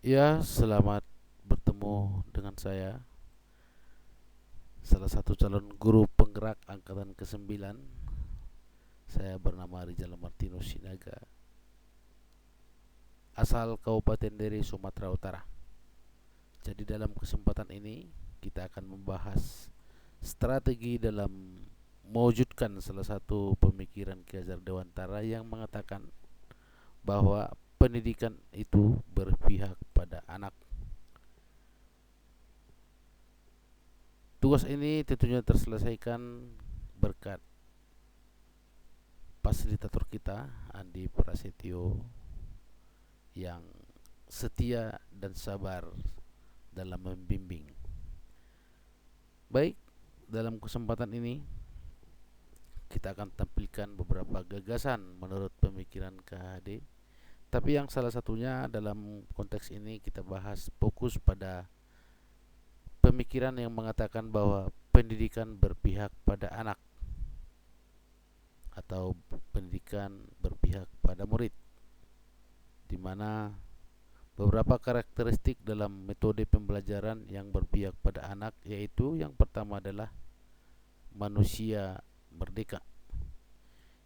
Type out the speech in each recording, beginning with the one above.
Ya, selamat bertemu dengan saya, salah satu calon guru penggerak angkatan ke-9. Saya bernama Rizal Martinus Sinaga, asal Kabupaten Dere, Sumatera Utara. Jadi dalam kesempatan ini kita akan membahas strategi dalam mewujudkan salah satu pemikiran Ki Hajar Dewantara yang mengatakan bahwa pendidikan itu berpihak pada anak. Tugas ini tentunya terselesaikan berkat fasilitator kita Andi Prasetyo yang setia dan sabar dalam membimbing. Baik, dalam kesempatan ini kita akan tampilkan beberapa gagasan menurut pemikiran KHD. Tapi yang salah satunya dalam konteks ini kita bahas fokus pada pemikiran yang mengatakan bahwa pendidikan berpihak pada anak atau pendidikan berpihak pada murid, di mana beberapa karakteristik dalam metode pembelajaran yang berpihak pada anak, yaitu yang pertama adalah manusia merdeka.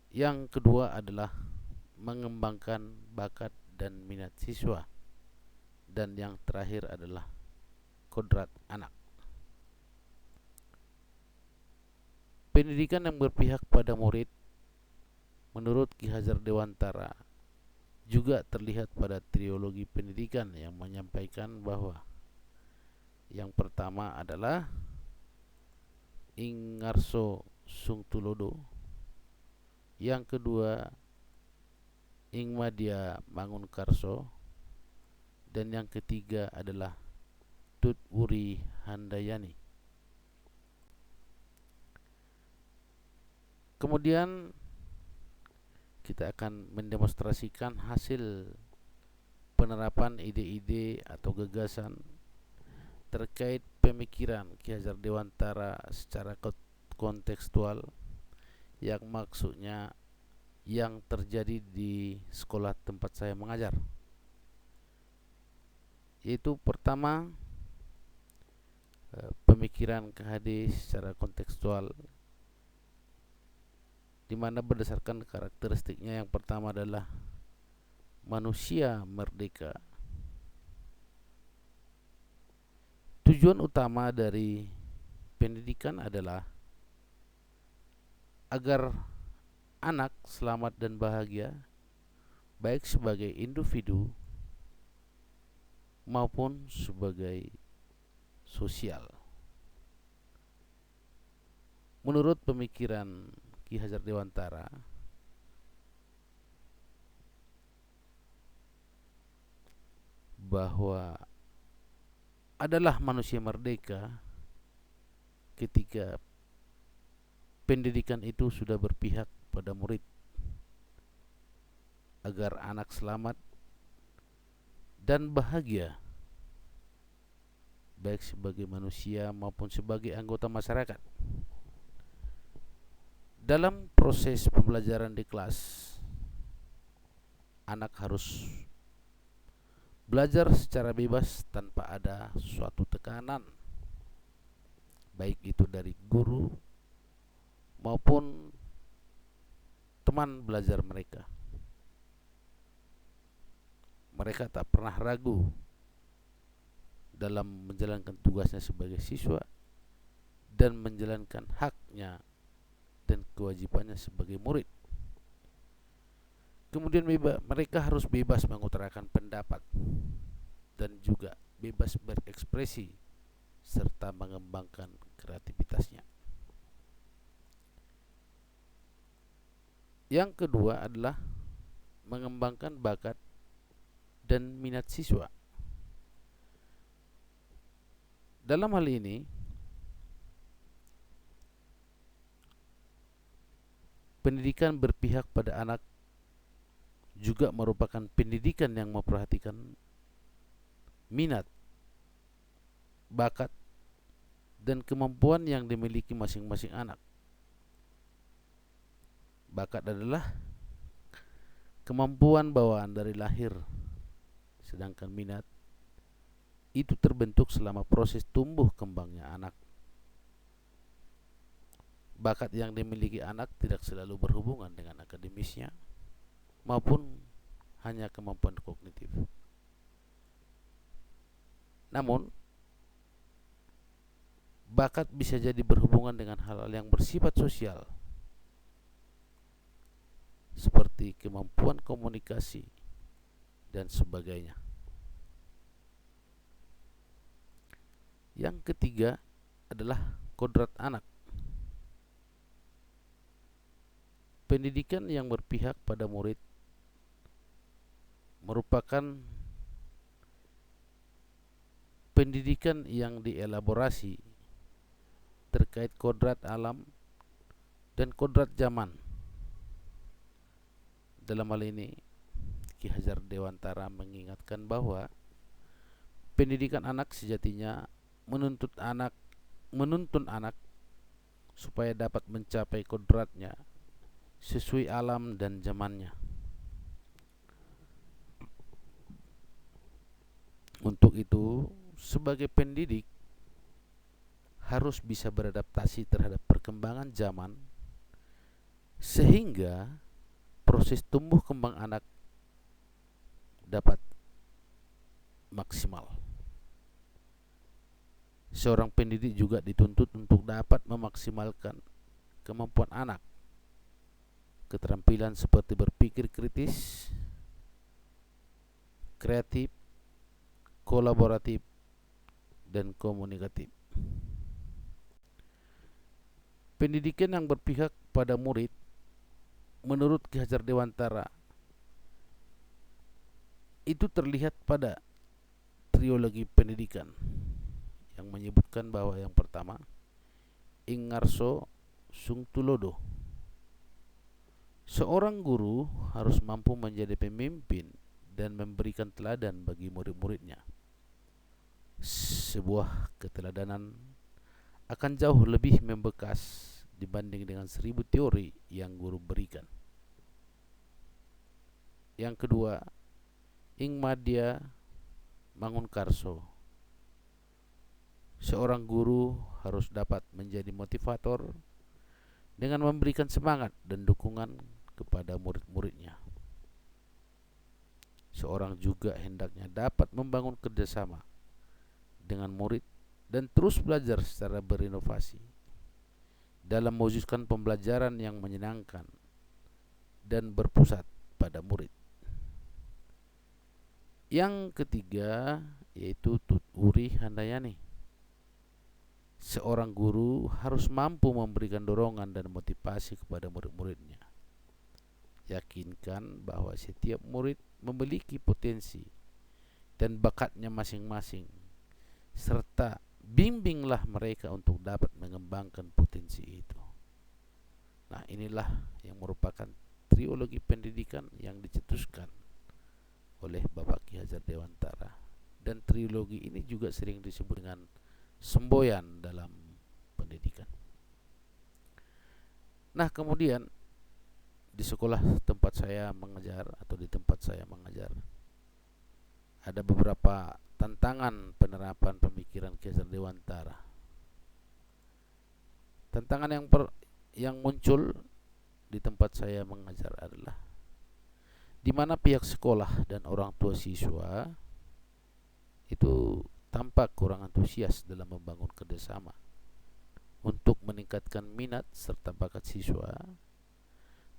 Yang kedua adalah mengembangkan bakat dan minat siswa. Dan yang terakhir adalah kodrat anak. Pendidikan yang berpihak pada murid menurut Ki Hajar Dewantara juga terlihat pada trilogi pendidikan yang menyampaikan bahwa yang pertama adalah Ingarso Sungtulodo, yang kedua Ingmadia Mangunkarso, dan yang ketiga adalah Tut Wuri Handayani. Kemudian kita akan mendemonstrasikan hasil penerapan ide-ide atau gagasan terkait pemikiran Ki Hajar Dewantara secara kontekstual, yang maksudnya yang terjadi di sekolah tempat saya mengajar. Yaitu pertama, pemikiran KHD secara kontekstual, di mana berdasarkan karakteristiknya yang pertama adalah manusia merdeka. Tujuan utama dari pendidikan adalah agar anak selamat dan bahagia, baik sebagai individu maupun sebagai sosial. Menurut pemikiran Ki Hajar Dewantara, bahwa adalah manusia merdeka ketika pendidikan itu sudah berpihak pada murid agar anak selamat dan bahagia, baik sebagai manusia maupun sebagai anggota masyarakat. Dalam proses pembelajaran di kelas, anak harus belajar secara bebas tanpa ada suatu tekanan, baik itu dari guru maupun teman belajar mereka. Mereka tak pernah ragu dalam menjalankan tugasnya sebagai siswa dan menjalankan haknya dan kewajibannya sebagai murid. Kemudian mereka harus bebas mengutarakan pendapat dan juga bebas berekspresi serta mengembangkan kreativitasnya. Yang kedua adalah mengembangkan bakat dan minat siswa. Dalam hal ini, pendidikan berpihak pada anak juga merupakan pendidikan yang memperhatikan minat, bakat, dan kemampuan yang dimiliki masing-masing anak. Bakat adalah kemampuan bawaan dari lahir, sedangkan minat itu terbentuk selama proses tumbuh kembangnya anak. Bakat yang dimiliki anak tidak selalu berhubungan dengan akademisnya maupun hanya kemampuan kognitif. Namun, bakat bisa jadi berhubungan dengan hal-hal yang bersifat sosial, seperti kemampuan komunikasi dan sebagainya. Yang ketiga adalah kodrat anak. Pendidikan yang berpihak pada murid merupakan pendidikan yang dielaborasi terkait kodrat alam dan kodrat zaman. Dalam hal ini, Ki Hajar Dewantara mengingatkan bahwa pendidikan anak sejatinya menuntun anak supaya dapat mencapai kodratnya sesuai alam dan zamannya. Untuk itu, sebagai pendidik harus bisa beradaptasi terhadap perkembangan zaman sehingga proses tumbuh kembang anak dapat maksimal. Seorang pendidik juga dituntut untuk dapat memaksimalkan kemampuan anak, keterampilan seperti berpikir kritis, kreatif, kolaboratif, dan komunikatif. Pendidikan yang berpihak pada murid menurut Ki Hajar Dewantara itu terlihat pada trilogi pendidikan yang menyebutkan bahwa yang pertama, ing ngarso sung tulodo. Seorang guru harus mampu menjadi pemimpin dan memberikan teladan bagi murid-muridnya. Sebuah keteladanan akan jauh lebih membekas dibanding dengan 1000 teori yang guru berikan. Yang kedua, ing madya mangun karso. Seorang guru harus dapat menjadi motivator dengan memberikan semangat dan dukungan kepada murid-muridnya. Seorang juga hendaknya dapat membangun kerjasama dengan murid dan terus belajar secara berinovasi dalam mewujudkan pembelajaran yang menyenangkan dan berpusat pada murid. Yang ketiga yaitu Tuturi Handayani. Seorang guru harus mampu memberikan dorongan dan motivasi kepada murid-muridnya. Yakinkan bahwa setiap murid memiliki potensi dan bakatnya masing-masing, serta bimbinglah mereka untuk dapat mengembangkan potensi itu. Nah, inilah yang merupakan trilogi pendidikan yang dicetuskan oleh Bapak Ki Hajar Dewantara. Dan trilogi ini juga sering disebut dengan semboyan dalam pendidikan. Nah, kemudian di sekolah tempat saya mengajar atau di tempat saya mengajar ada beberapa tantangan penerapan pemikiran Ki Hajar Dewantara. Tantangan yang muncul di tempat saya mengajar adalah di mana pihak sekolah dan orang tua siswa itu tampak kurang antusias dalam membangun kerjasama untuk meningkatkan minat serta bakat siswa,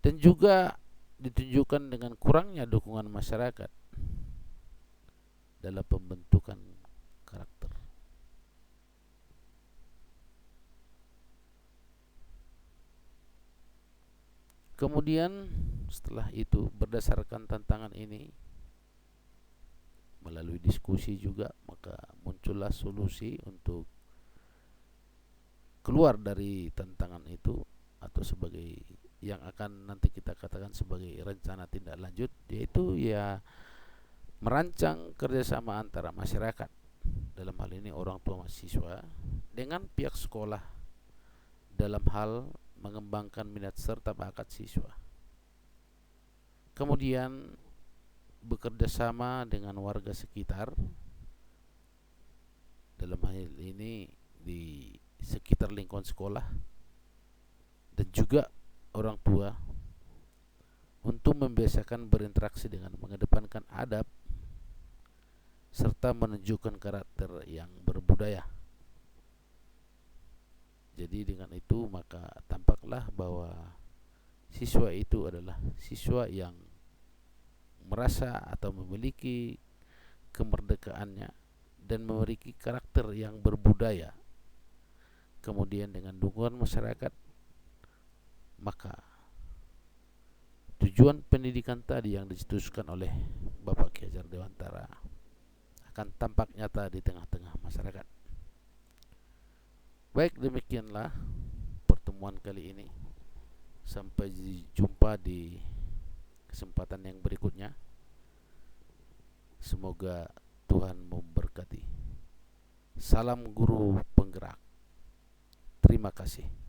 dan juga ditunjukkan dengan kurangnya dukungan masyarakat dalam pembentukan karakter. Kemudian setelah itu, berdasarkan tantangan ini, melalui diskusi juga, maka muncullah solusi untuk keluar dari tantangan itu, atau sebagai yang akan nanti kita katakan sebagai rencana tindak lanjut, yaitu ya merancang kerjasama antara masyarakat, dalam hal ini orang tua mahasiswa, dengan pihak sekolah dalam hal mengembangkan minat serta bakat siswa. Kemudian bekerja sama dengan warga sekitar dalam hal ini di sekitar lingkungan sekolah dan juga orang tua untuk membiasakan berinteraksi dengan mengedepankan adab serta menunjukkan karakter yang berbudaya. Jadi dengan itu maka tampaklah bahwa siswa itu adalah siswa yang merasa atau memiliki kemerdekaannya dan memiliki karakter yang berbudaya. Kemudian dengan dukungan masyarakat, maka tujuan pendidikan tadi yang dicetuskan oleh Bapak Ki Hajar Dewantara akan tampak nyata di tengah-tengah masyarakat. Baik, demikianlah pertemuan kali ini. Sampai jumpa di kesempatan yang berikutnya. Semoga Tuhan memberkati. Salam guru penggerak. Terima kasih.